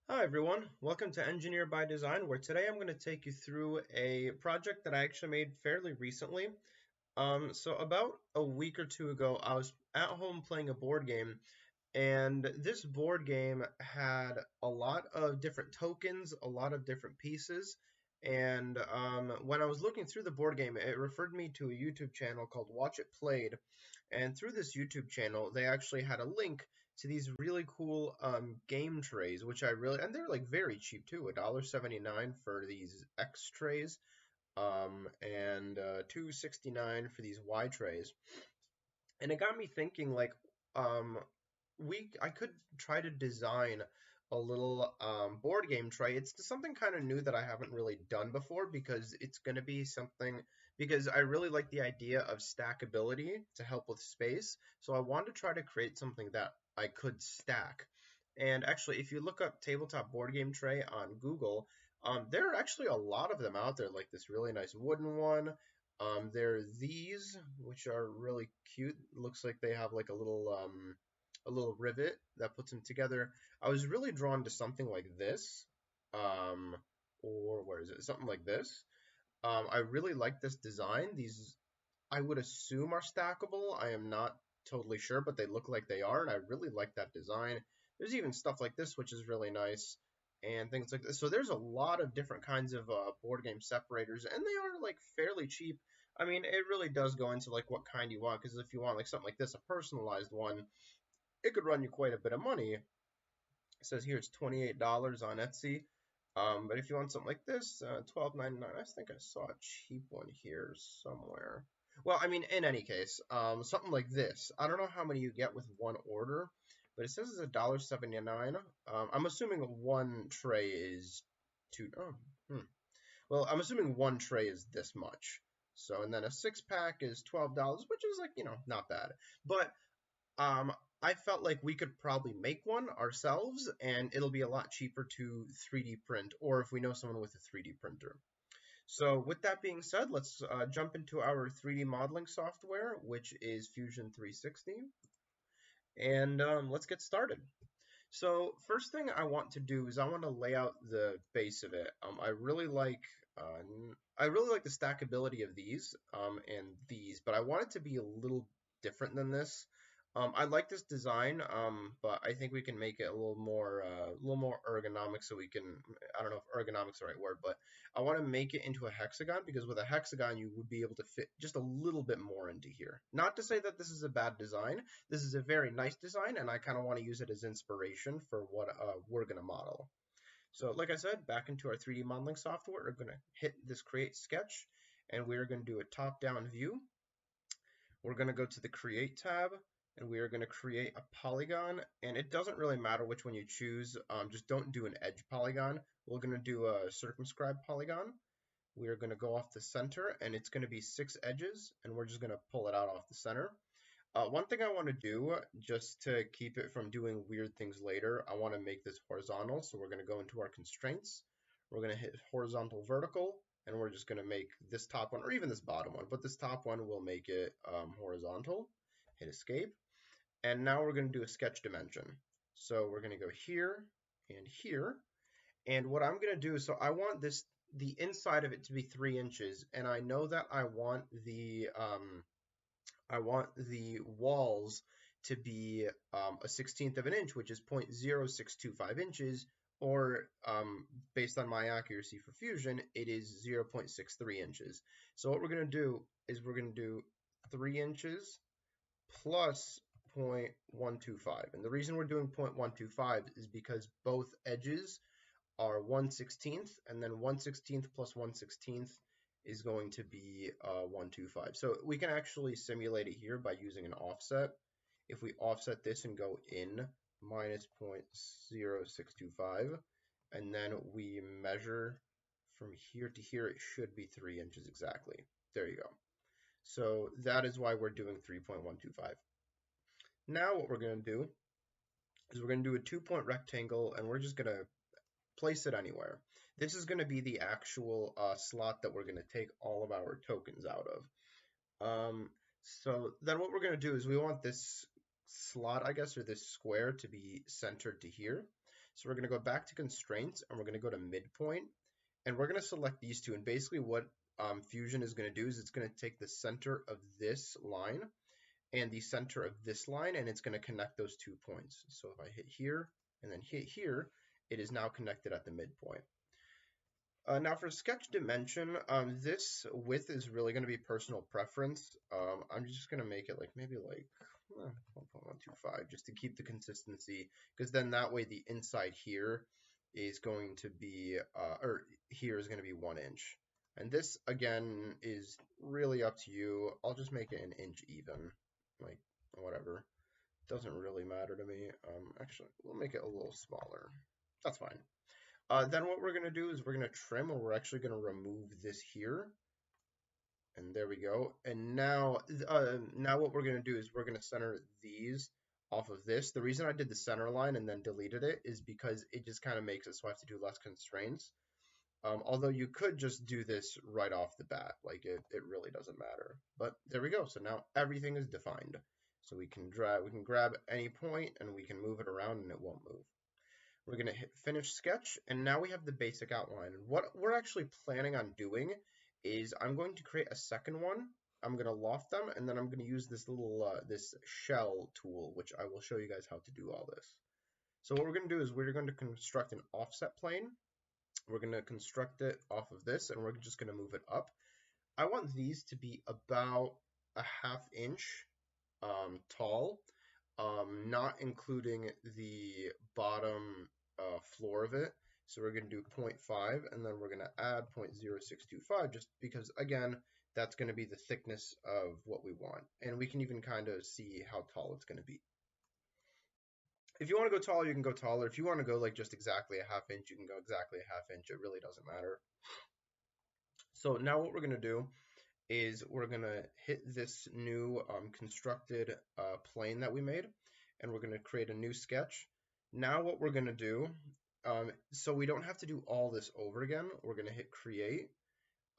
Hi everyone, welcome to Engineer by Design, where today I'm going to take you through a project that I actually made fairly recently. So about a week or two ago, I was at home playing a board game, and this board game had a lot of different tokens, a lot of different pieces, and when I was looking through the board game, it referred me to a YouTube channel called Watch It Played, and through this YouTube channel, they actually had a link to these really cool game trays, which I really and they're like very cheap too, $1.79 for these X trays, and $2.69 for these Y trays. And it got me thinking, like, um, I could try to design a little board game tray. It's something kind of new that I haven't really done before because it's going to be something because I really like the idea of stackability to help with space. So I wanted to try to create something that I could stack. And actually, if you look up tabletop board game tray on Google, there are actually a lot of them out there, like this really nice wooden one. There are these, which are really cute. Looks like they have like a little rivet that puts them together. I was really drawn to something like this, um, or where is it? Something like this. I really like this design. These I would assume are stackable. I am not totally sure, but they look like they are, and I really like that design. There's even stuff like this, which is really nice, and things like this. So there's a lot of different kinds of board game separators, and they are like fairly cheap. I mean, it really does go into like what kind you want, because if you want like something like this, a personalized one, it could run you quite a bit of money. It says here it's $28 on Etsy. But if you want something like this, $12.99. I think I saw a cheap one here somewhere. Well, I mean, in any case, something like this. I don't know how many you get with one order, but it says it's $1.79. I'm assuming one tray is two. Oh, well, I'm assuming one tray is this much. So, and then a six pack is $12, which is like not bad. But um, I felt like we could probably make one ourselves, and it'll be a lot cheaper to 3D print, or if we know someone with a 3D printer. So with that being said, let's jump into our 3D modeling software, which is Fusion 360, and let's get started. So first thing I want to do is I want to lay out the base of it. Uh, I really like the stackability of these and these, but I want it to be a little different than this. I like this design, but I think we can make it a little more ergonomic. So we can, I don't know if ergonomic's the right word, but I want to make it into a hexagon because with a hexagon you would be able to fit just a little bit more into here. Not to say that this is a bad design. This is a very nice design, and I kind of want to use it as inspiration for what we're going to model. So like I said, back into our 3D modeling software, we're going to hit this Create Sketch, and we're going to do a top-down view. We're going to go to the Create tab, and we are going to create a polygon, and it doesn't really matter which one you choose, just don't do an edge polygon. We're going to do a circumscribed polygon. We are going to go off the center, and it's going to be 6 edges, and we're just going to pull it out off the center. One thing I want to do, just to keep it from doing weird things later, I want to make this horizontal. So we're going to go into our constraints. We're going to hit horizontal vertical, and we're just going to make this top one, or even this bottom one, but this top one will make it horizontal. Hit escape. And now we're going to do a sketch dimension. So we're going to go here and here. And what I'm going to do is, so I want the inside of it to be 3 inches, and I know that I want the walls to be a 16th of an inch, which is 0.0625 inches, or based on my accuracy for Fusion, it is 0.63 inches. So what we're going to do is we're going to do 3 inches plus 0.125. And the reason we're doing 0.125 is because both edges are 1/16th, and then 1/16th plus 1/16th is going to be 125. So we can actually simulate it here by using an offset. If we offset this and go in minus 0.0625, and then we measure from here to here, it should be 3 inches exactly. There you go. So that is why we're doing 3.125. Now what we're going to do is we're going to do a 2-point rectangle, and we're just going to place it anywhere. This is going to be the actual slot that we're going to take all of our tokens out of. So then what we're going to do is we want this slot, I guess, or this square to be centered to here. So we're going to go back to constraints and we're going to go to midpoint and we're going to select these two. And basically what Fusion is going to do is it's going to take the center of this line and the center of this line, and it's going to connect those 2 points. So if I hit here and then hit here, it is now connected at the midpoint. Now for sketch dimension, this width is really going to be personal preference. I'm just going to make it like maybe like 1.125 just to keep the consistency, because then that way the inside here is going to be, or here is going to be 1 inch. And this again is really up to you. I'll just make it an inch even, like whatever. Doesn't really matter to me. Actually, we'll make it a little smaller. That's fine. Then what we're going to do is we're going to trim, or we're actually going to remove this here. And there we go. And now what we're going to do is we're going to center these off of this. The reason I did the center line and then deleted it is because it just kind of makes it so I have to do less constraints. Although you could just do this right off the bat, like it really doesn't matter. But there we go. So now everything is defined. So we can grab any point and we can move it around and it won't move. We're going to hit finish sketch, and now we have the basic outline. And what we're actually planning on doing is I'm going to create a second one. I'm going to loft them, and then I'm going to use this little this shell tool, which I will show you guys how to do all this. So what we're going to do is we're going to construct an offset plane. We're going to construct it off of this, and we're just going to move it up. I want these to be about a ½ inch tall, not including the bottom floor of it. So we're going to do 0.5, and then we're going to add 0.0625, just because, again, that's going to be the thickness of what we want. And we can even kind of see how tall it's going to be. If you want to go taller, you can go taller. If you want to go like just exactly a ½ inch, you can go exactly a ½ inch. It really doesn't matter. So now what we're going to do is we're going to hit this new constructed plane that we made, and we're going to create a new sketch. Now what we're going to do, so we don't have to do all this over again, we're going to hit create,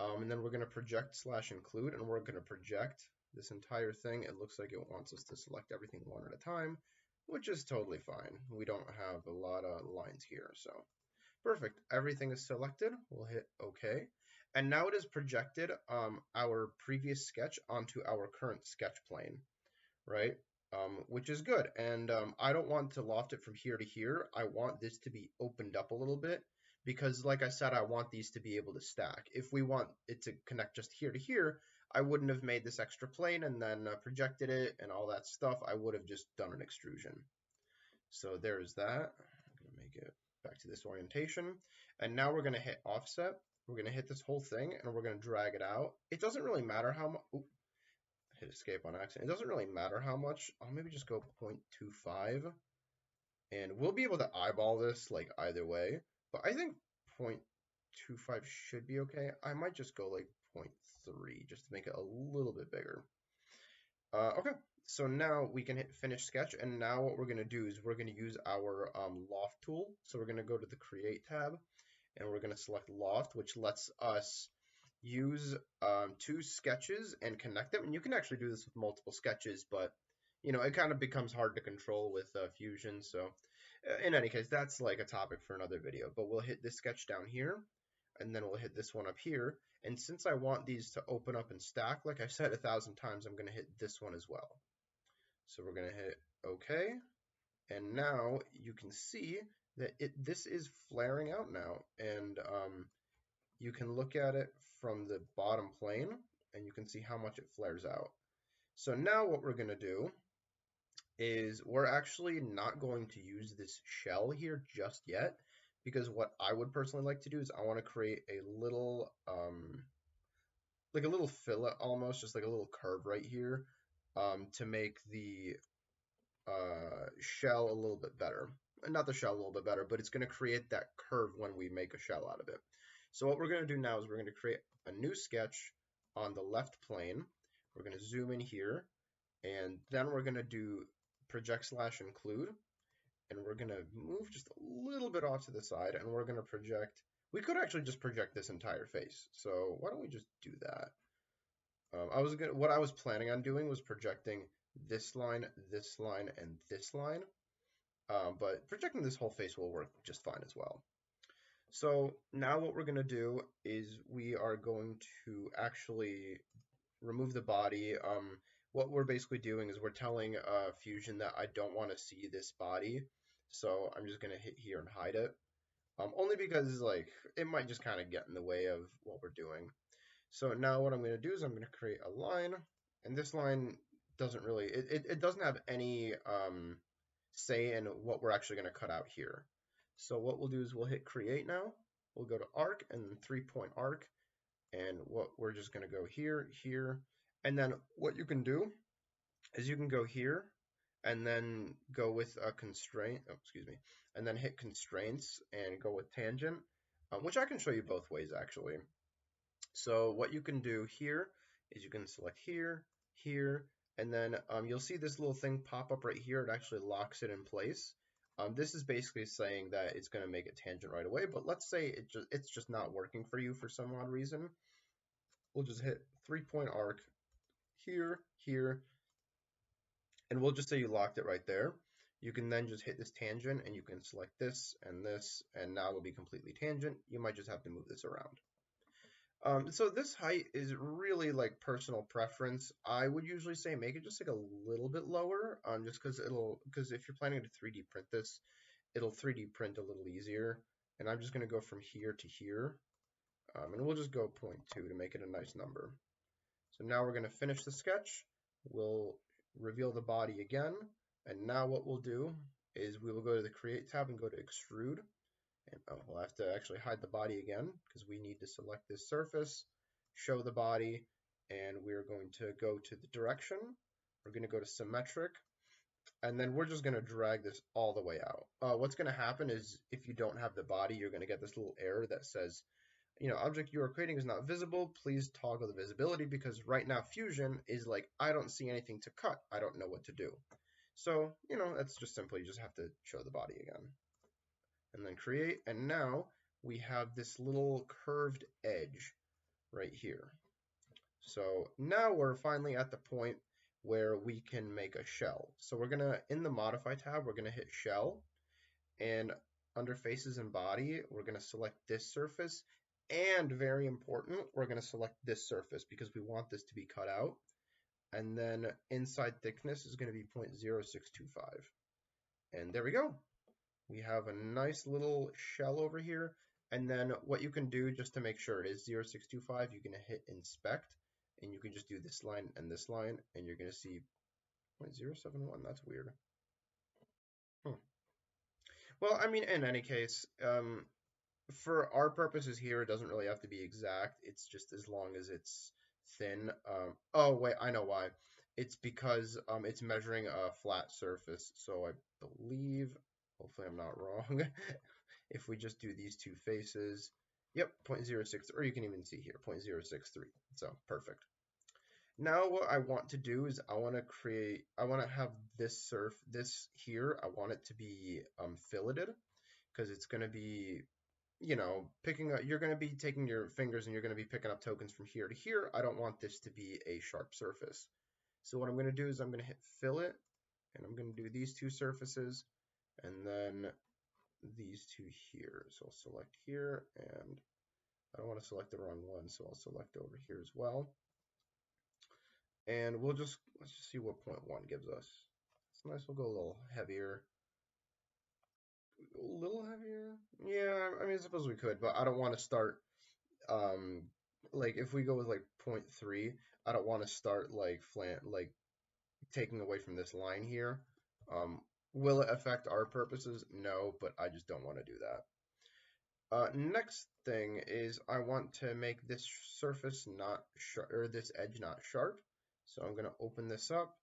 and then we're going to project/include, and we're going to project this entire thing. It looks like it wants us to select everything one at a time, which is totally fine. We don't have a lot of lines here, so perfect. Everything is selected. We'll hit OK. And now it has projected our previous sketch onto our current sketch plane, right? Which is good. And I don't want to loft it from here to here. I want this to be opened up a little bit because, like I said, I want these to be able to stack. If we want it to connect just here to here, I wouldn't have made this extra plane and then projected it and all that stuff. I would have just done an extrusion. So there's that. I'm going to make it back to this orientation. And now we're going to hit offset. We're going to hit this whole thing and we're going to drag it out. It doesn't really matter how much. Hit escape on accident. It doesn't really matter how much. I'll maybe just go 0.25. And we'll be able to eyeball this like either way. But I think 0.25 should be okay. I might just go like 0.3 just to make it a little bit bigger. Okay, so now we can hit finish sketch, and now what we're going to do is we're going to use our loft tool. So we're going to go to the create tab, and we're going to select loft, which lets us use 2 sketches and connect them. And you can actually do this with multiple sketches, but you know, it kind of becomes hard to control with Fusion. So in any case, that's like a topic for another video. But we'll hit this sketch down here, and then we'll hit this one up here. And since I want these to open up and stack, like I've said 1,000 times, I'm going to hit this one as well. So we're going to hit OK. And now you can see that this is flaring out now. And you can look at it from the bottom plane, and you can see how much it flares out. So now what we're going to do is we're actually not going to use this shell here just yet, because what I would personally like to do is I want to create a little like a little fillet almost, just like a little curve right here, to make the shell a little bit better. Not the shell a little bit better, but it's going to create that curve when we make a shell out of it. So what we're going to do now is we're going to create a new sketch on the left plane. We're going to zoom in here, and then we're going to do project/include, and we're going to move just a little bit off to the side, and we're going to project. We could actually just project this entire face. So why don't we just do that? What I was planning on doing was projecting this line, and this line. but projecting this whole face will work just fine as well. So now what we're going to do is we are going to actually remove the body. What we're basically doing is we're telling Fusion that I don't want to see this body, so I'm just going to hit here and hide it. Only because like it might just kind of get in the way of what we're doing. So now what I'm going to do is I'm going to create a line, and this line doesn't really, it doesn't have any say in what we're actually going to cut out here. So what we'll do is we'll hit create now. We'll go to arc and 3-point arc, and what we're just going to go here, here, and then what you can do is you can go here and then go with a constraint, oh, excuse me, and then hit constraints and go with tangent, which I can show you both ways actually. So what you can do here is you can select here, here, and then you'll see this little thing pop up right here. It actually locks it in place. This is basically saying that it's going to make it tangent right away, but let's say it's just not working for you for some odd reason. We'll just hit 3-point arc here, here, and we'll just say you locked it right there. You can then just hit this tangent and you can select this, and now it'll be completely tangent. You might just have to move this around. So this height is really like personal preference. I would usually say make it just like a little bit lower, just because if you're planning to 3D print this, it'll 3D print a little easier. And I'm just going to go from here to here, and we'll just go 0.2 to make it a nice number. So now we're going to finish the sketch. We'll reveal the body again, and now what we'll do is we will go to the Create tab and go to Extrude. And we'll have to actually hide the body again because we need to select this surface, show the body, and we're going to go to the direction. We're going to go to symmetric, and then we're just going to drag this all the way out. What's going to happen is if you don't have the body, you're going to get this little error that says, object you are creating is not visible. Please toggle the visibility, because right now Fusion is like, I don't see anything to cut. I don't know what to do. So, that's just simply, you just have to show the body again. And then create, and now we have this little curved edge right here. So now we're finally at the point where we can make a shell. So we're gonna, in the modify tab, we're gonna hit shell, and under faces and body, we're gonna select this surface, and very important, we're gonna select this surface because we want this to be cut out. And then inside thickness is gonna be 0.0625. And there we go. We have a nice little shell over here. And then what you can do just to make sure it is 0.625, you can hit inspect, and you can just do this line, and you're going to see 0.071. That's weird. Well, I mean, in any case, for our purposes here, it doesn't really have to be exact. It's just as long as it's thin. Oh, wait, I know why. It's because it's measuring a flat surface. So I believe, hopefully I'm not wrong, if we just do these two faces, yep, 0.06, or you can even see here, 0.063. So perfect. Now what I want to do is I want to have this here, I want it to be filleted, because it's going to be, picking up, you're going to be taking your fingers and you're going to be picking up tokens from here to here. I don't want this to be a sharp surface. So what I'm going to do is I'm going to hit fillet, and I'm going to do these two surfaces, and then these two here. So I'll select here, and I don't want to select the wrong one, so I'll select over here as well. And let's just see what 0.1 gives us. It's nice, we'll go a little heavier. A little heavier? Yeah, I mean, I suppose we could, but I don't want to start, like, if we go with, like, 0.3, I don't want to start, like, taking away from this line here. Will it affect our purposes? No, but I just don't want to do that. Next thing is I want to make this surface not sharp, or this edge not sharp. So I'm going to open this up.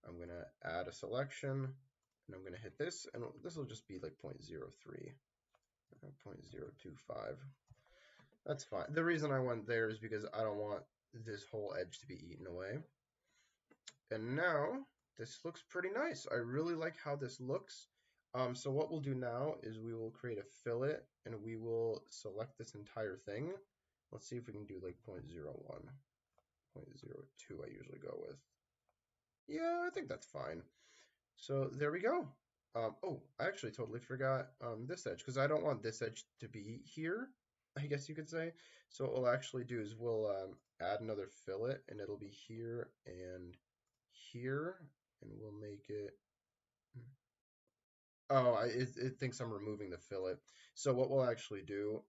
I'm going to add a selection, and I'm going to hit this, and this will just be like 0.03, 0.025. That's fine. The reason I went there is because I don't want this whole edge to be eaten away. And now this looks pretty nice. I really like how this looks. So what we'll do now is we will create a fillet, and we will select this entire thing. Let's see if we can do like 0.01, 0.02 I usually go with. Yeah, I think that's fine. So there we go. Oh, I actually totally forgot this edge because I don't want this edge to be here, I guess you could say. So what we'll actually do is we'll add another fillet and it'll be here and here and we'll make it. Oh, it thinks I'm removing the fillet. So what we'll actually do,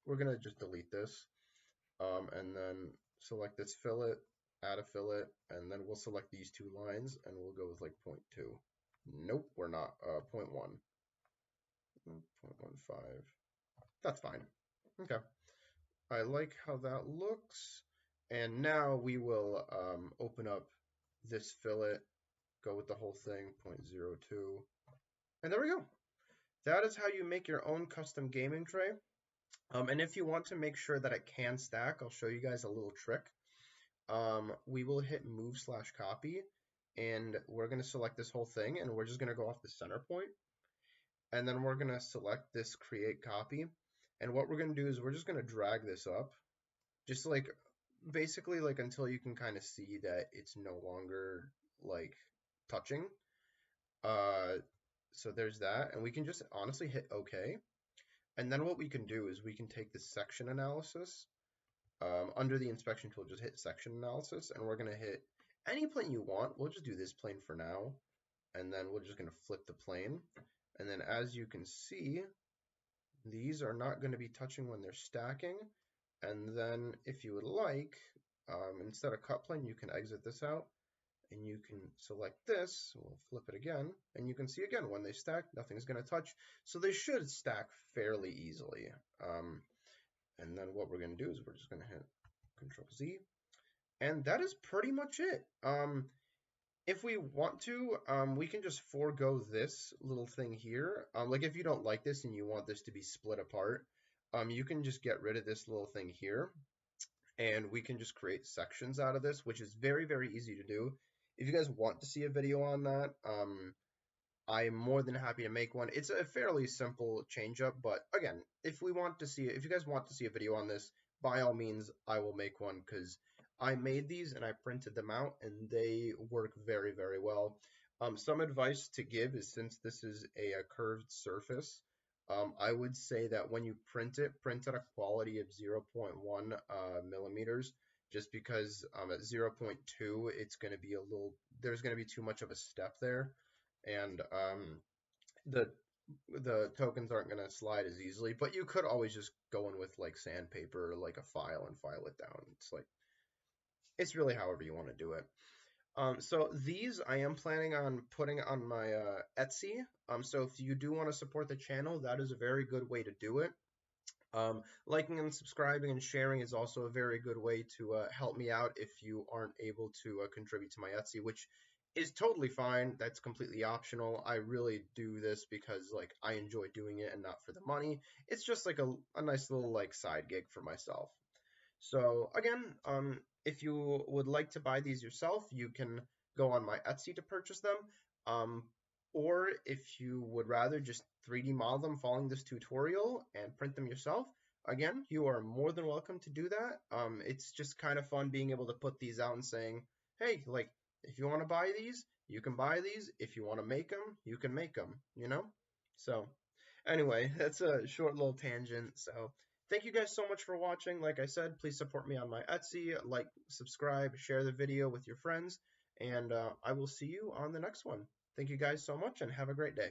we're gonna just delete this, and then select this fillet, add a fillet, and then we'll select these two lines, and we'll go with like 0.2. Nope, we're not. 0.1, 0.15. That's fine. Okay, I like how that looks. And now we will open up this fillet, go with the whole thing, 0.02, and there we go. That is how you make your own custom gaming tray. And if you want to make sure that it can stack, I'll show you guys a little trick. We will hit move/copy, and we're going to select this whole thing, and we're just going to go off the center point. And then we're going to select this create copy. And what we're going to do is we're just going to drag this up, just like basically like until you can kind of see that it's no longer like touching. So there's that, and we can just honestly hit OK. And then what we can do is we can take this section analysis. Under the inspection tool, just hit section analysis, and we're going to hit any plane you want. We'll just do this plane for now, and then we're just going to flip the plane. And then as you can see, these are not going to be touching when they're stacking. And then if you would like, instead of cut plane, you can exit this out, and you can select this. We'll flip it again, and you can see again, when they stack, nothing's going to touch. So they should stack fairly easily. And then what we're going to do is we're just going to hit Control Z. And that is pretty much it. If we want to, we can just forego this little thing here. Like if you don't like this and you want this to be split apart, you can just get rid of this little thing here. And we can just create sections out of this, which is very, very easy to do. If you guys want to see a video on that, I'm more than happy to make one. It's a fairly simple change up, but again, if you guys want to see a video on this, by all means, I will make one because I made these and I printed them out and they work very, very well. Some advice to give is since this is a curved surface, I would say that when you print at a quality of 0.1 millimeters, just because at 0.2, there's going to be too much of a step there and the tokens aren't going to slide as easily. But you could always just go in with like sandpaper or like a file and file it down. It's really however you want to do it. So these I am planning on putting on my Etsy. So if you do want to support the channel, that is a very good way to do it. Liking and subscribing and sharing is also a very good way to help me out if you aren't able to contribute to my Etsy, which is totally fine. That's completely optional. I really do this because like I enjoy doing it and not for the money. It's just like a nice little like side gig for myself. So again, if you would like to buy these yourself, you can go on my Etsy to purchase them. Um, or if you would rather just 3D model them following this tutorial and print them yourself, again, you are more than welcome to do that. It's just kind of fun being able to put these out and saying, hey, like, if you want to buy these, you can buy these. If you want to make them, you can make them, you know? So anyway, that's a short little tangent. So thank you guys so much for watching. Like I said, please support me on my Etsy, like, subscribe, share the video with your friends, and I will see you on the next one. Thank you guys so much and have a great day.